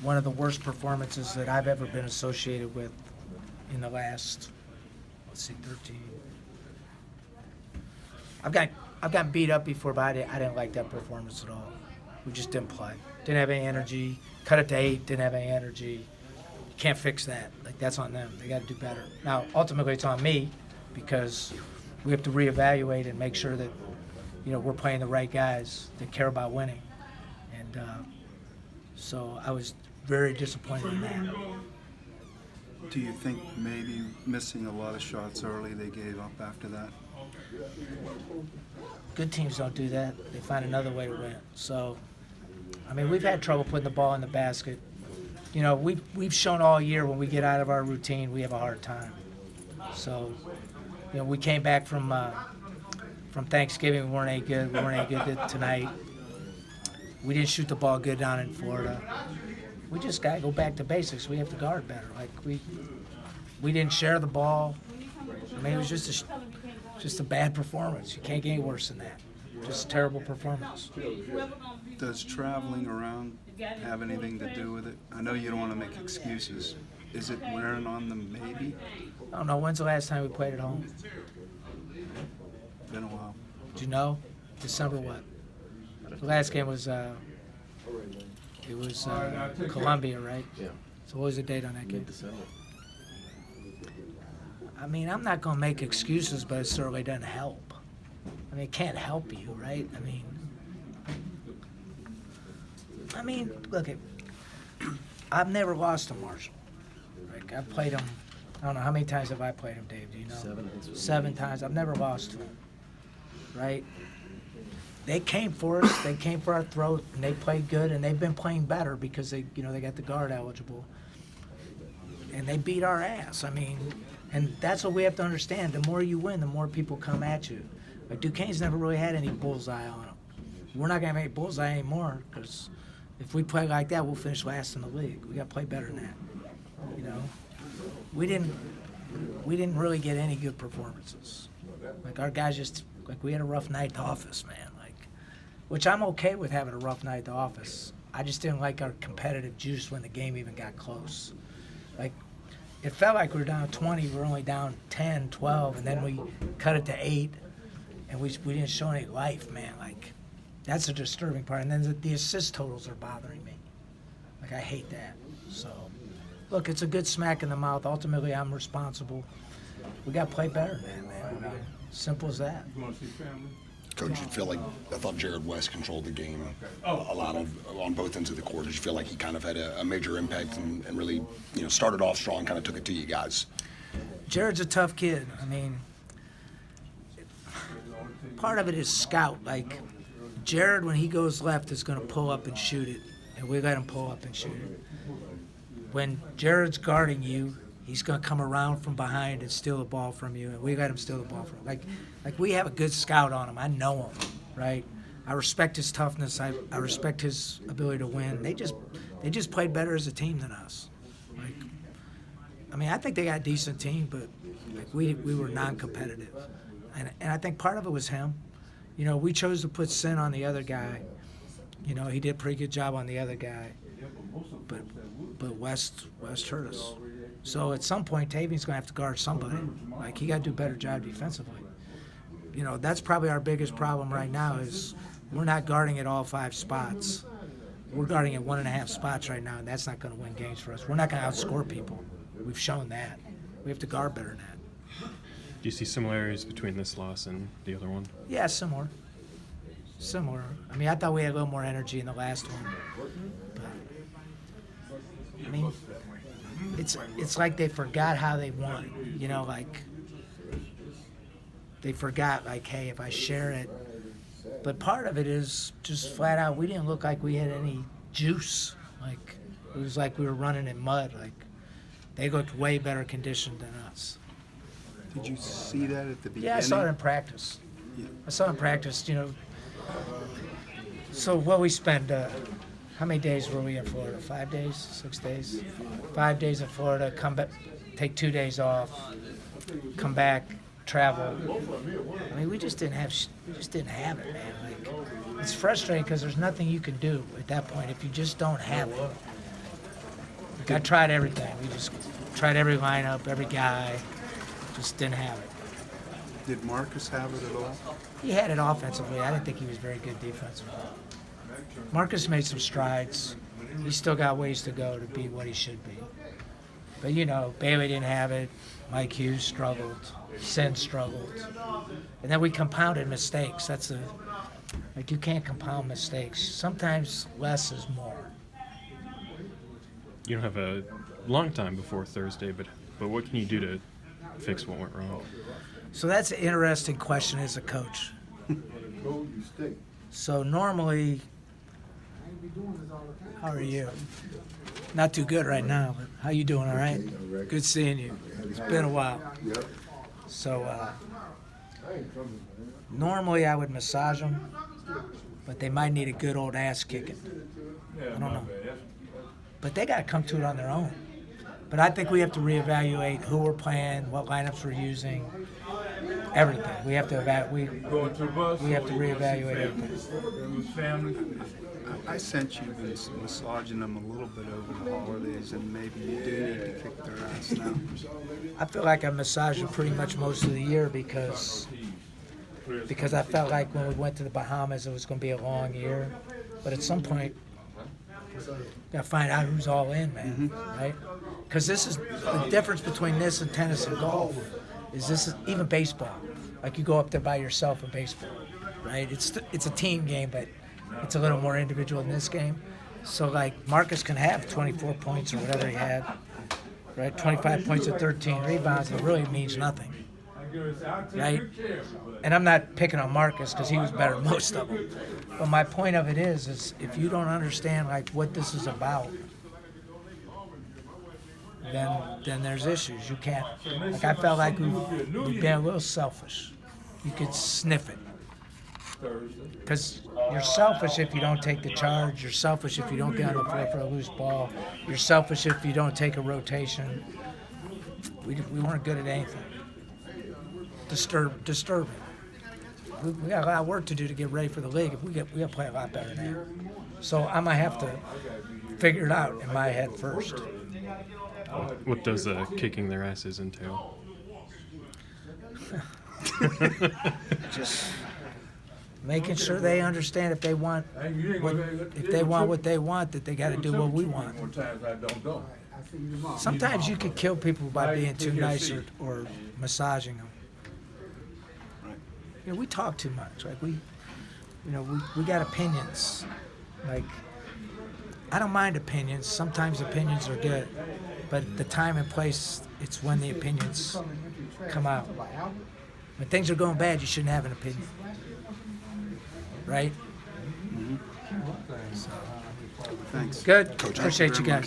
one of the worst performances that I've ever been associated with in the last, 13. I've gotten beat up before, but I didn't like that performance at all. We just didn't play. Didn't have any energy. Cut it to 8. Didn't have any energy. You can't fix that. Like, that's on them. They got to do better. Now, ultimately, it's on me because we have to reevaluate and make sure that, we're playing the right guys that care about winning. And so I was very disappointed in that. Do you think maybe missing a lot of shots early, they gave up after that? Good teams don't do that. They find another way to win. So, we've had trouble putting the ball in the basket. We've shown all year when we get out of our routine, we have a hard time. So, we came back from Thanksgiving. We weren't any good. We weren't any good tonight. We didn't shoot the ball good down in Florida. We just got to go back to basics. We have to guard better. Like, we didn't share the ball. It was just a bad performance. You can't get any worse than that. Just a terrible performance. Does traveling around have anything to do with it? I know you don't want to make excuses. Is it wearing on them maybe? I don't know. When's the last time we played at home? Been a while. Do you know? December what? The last game was Columbia, right? Yeah. So what was the date on that game? Mid-December. I'm not going to make excuses, but it certainly doesn't help. It can't help you, right? Look, I've never lost to Marshall. Like, I've played him, I don't know, how many times have I played him, Dave? Do you know? 7 times. I've never lost to him, right? They came for us. They came for our throat, and they played good, and they've been playing better because they got the guard eligible. And they beat our ass. And that's what we have to understand. The more you win, the more people come at you. But Duquesne's never really had any bullseye on them. We're not going to make bullseye anymore because if we play like that, we'll finish last in the league. We got to play better than that. We didn't really get any good performances. Like, our guys we had a rough night at the office, man. Which I'm okay with having a rough night at the office. I just didn't like our competitive juice when the game even got close. Like, it felt like we were down 20, we were only down 10, 12, and then we cut it to 8, and we didn't show any life, man. Like, that's a disturbing part. And then the assist totals are bothering me. Like, I hate that. So, look, it's a good smack in the mouth. Ultimately, I'm responsible. We got to play better, man. Simple as that. You want to see family? Coach, you feel like, I thought Jared West controlled the game a lot on both ends of the court. Did you feel like he kind of had a major impact and really, started off strong, kind of took it to you guys? Jared's a tough kid. Part of it is scout. Like, Jared, when he goes left, is going to pull up and shoot it, and we let him pull up and shoot it. When Jared's guarding you, he's going to come around from behind and steal the ball from you, and we let him steal the ball from him. Like we have a good scout on him. I know him, right? I respect his toughness. I respect his ability to win. They just played better as a team than us. I think they got a decent team, but we were non-competitive, and I think part of it was him. We chose to put Sin on the other guy. He did a pretty good job on the other guy, but West hurt us. So at some point, Tavian's going to have to guard somebody. Like, he got to do a better job defensively. That's probably our biggest problem right now is we're not guarding at all 5 spots. We're guarding at 1.5 spots right now, and that's not going to win games for us. We're not going to outscore people. We've shown that. We have to guard better than that. Do you see similarities between this loss and the other one? Yeah, similar. I thought we had a little more energy in the last one. But, it's like they forgot how they won. They forgot, hey, if I share it. But part of it is just flat out, we didn't look like we had any juice. It was like we were running in mud. They looked way better conditioned than us. Did you see that at the beginning? Yeah, I saw it in practice. Yeah. So what we spent, how many days were we in Florida? 5 days? 6 days? 5 days in Florida, come back, take 2 days off, come back, travel. We just didn't have it, man. It's frustrating because there's nothing you can do at that point if you just don't have it. Like, I tried everything. We just tried every lineup, every guy. Just didn't have it. Did Marcus have it at all? He had it offensively. I didn't think he was very good defensively. Marcus made some strides. He's still got ways to go to be what he should be. But, you know, Bailey didn't have it. Mike Hughes struggled. Sin struggled. And then we compounded mistakes. Like, you can't compound mistakes. Sometimes less is more. You don't have a long time before Thursday, but what can you do to fix what went wrong? So that's an interesting question as a coach. So normally, how are you? Not too good right now, but how you doing, all right? Good seeing you. It's been a while. So normally I would massage them, but they might need a good old ass kicking. I don't know. But they got to come to it on their own. But I think we have to reevaluate who we're playing, what lineups we're using, everything. We have to reevaluate everything. I sense you've been massaging them a little bit over the holidays, and maybe you do need to kick their ass now. I feel like I massaged them pretty much most of the year because I felt like when we went to the Bahamas, it was going to be a long year. But at some point, you got to find out who's all in, man, right? Because this is the difference between this and tennis and golf. Is this is even baseball? Like, you go up there by yourself in baseball, right? It's a team game, but it's a little more individual in this game. So, like, Marcus can have 24 points or whatever he had, right? 25 points and 13 rebounds. It really means nothing, right? And I'm not picking on Marcus because he was better than most of them. But my point of it is if you don't understand, like, what this is about, then there's issues. You can't. Like, I felt like we've been a little selfish. You could sniff it. Because you're selfish if you don't take the charge. You're selfish if you don't get on the floor for a loose ball. You're selfish if you don't take a rotation. We weren't good at anything. Disturbing. We got a lot of work to do to get ready for the league. We got to play a lot better than that. So I'm going to have to figure it out in my head first. What does kicking their asses entail? Just making sure they understand if they want what they want, that they got to do what we want. Sometimes you can kill people by being too nice or massaging them. You know, we talk too much. Like, we got opinions. Like, I don't mind opinions. Sometimes opinions are good, but the time and place, it's when the opinions come out. When things are going bad, you shouldn't have an opinion, right? Thanks. Good. Appreciate you guys.